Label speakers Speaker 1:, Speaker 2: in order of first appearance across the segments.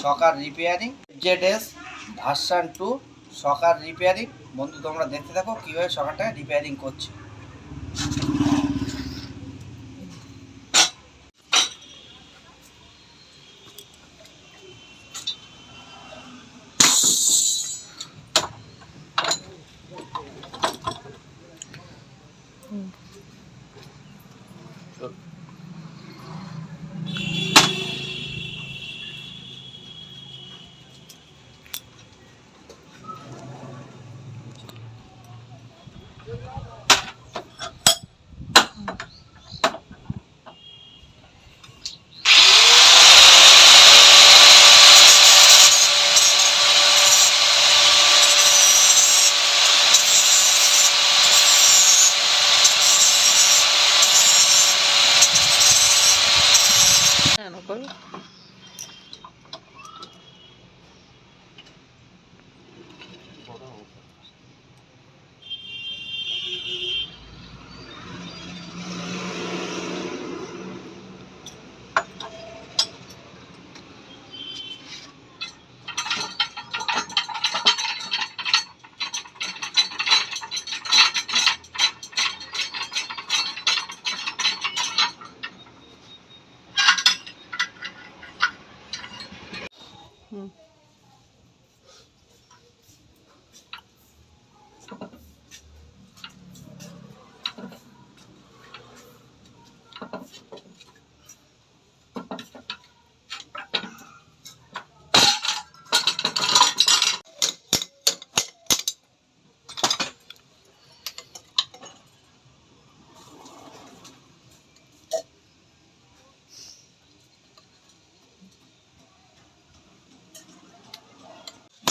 Speaker 1: সকার repairing ZS version 2 সকার repairing. বন্ধু তোমরা দেখতে থাকো কীভাবে সকারটা রিপেয়ারিং করছে।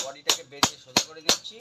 Speaker 1: বডিটাকে বেঁধে সোজা করে দিচ্ছি।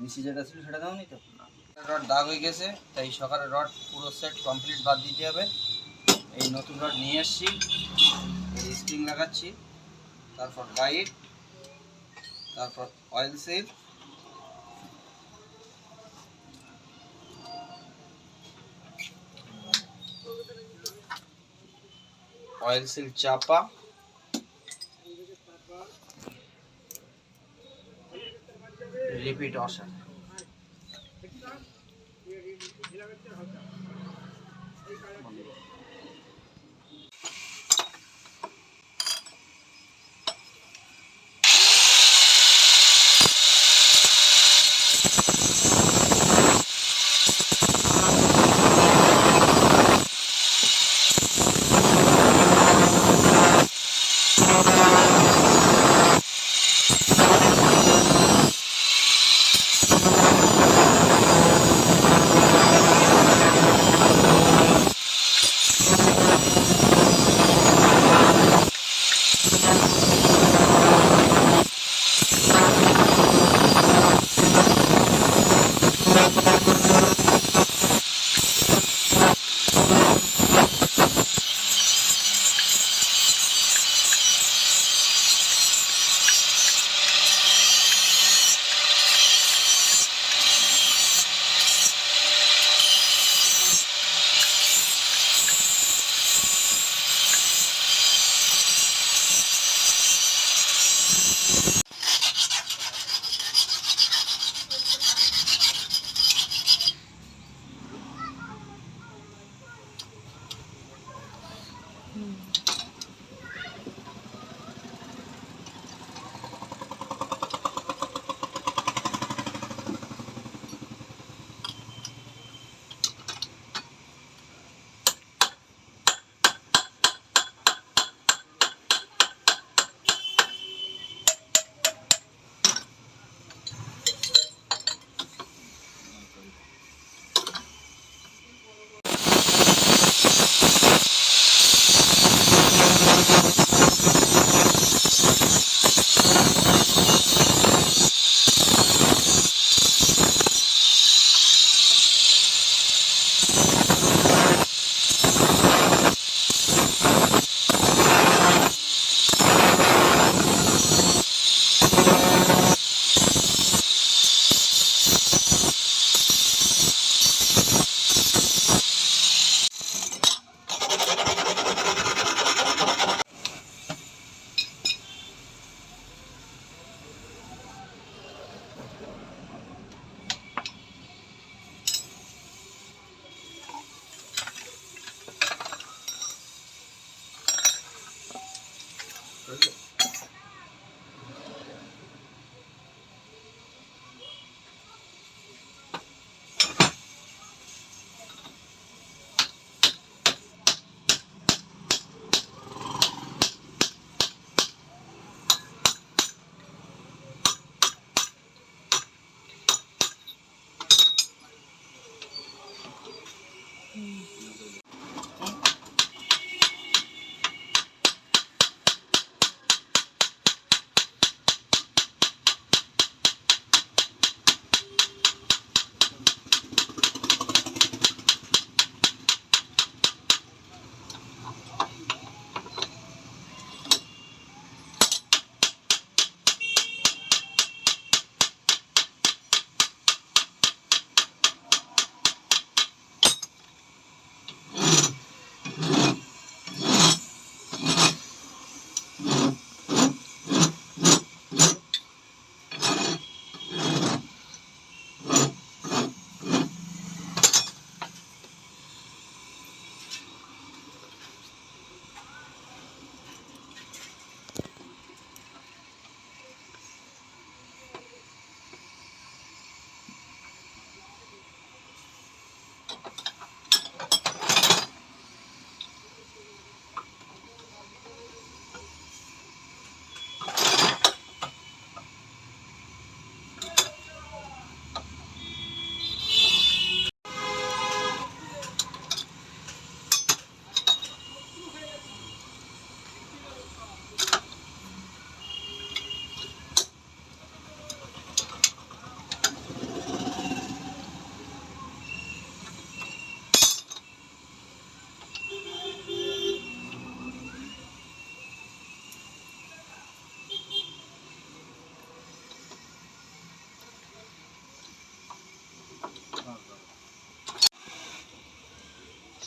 Speaker 1: নিচে যেটা ছিল সেটা দাওনি তো, রড দাগ হয়ে গেছে, তাই সকালে রড পুরো সেট কমপ্লিট বাদ দিতে হবে। এই নতুন রড নিয়ে এসেছি, এই স্প্রিং লাগাচ্ছি, তারপর গাইড, তারপর অয়েল সিল, অয়েল সিল চাপা, রিপিট অসার।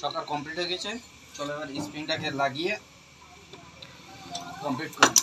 Speaker 1: সকার কমপ্লিট হয়ে গেছে। চলো এবার স্প্রিংটাকে লাগিয়ে কমপ্লিট করি।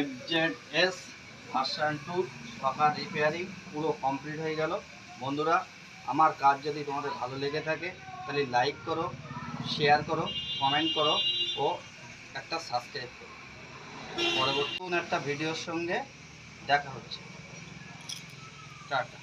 Speaker 1: FZ ভার্সন 2 সকার রিপেয়ারিং পুরো কমপ্লিট হয়ে গেল। বন্ধুরা, আমার কাজ যদি তোমাদের ভালো লেগে থাকে তাহলে লাইক করো, শেয়ার করো, কমেন্ট করো ও একটা সাবস্ক্রাইব করো। পরবর্তী একটা ভিডিওর সঙ্গে দেখা হচ্ছে। টাটা।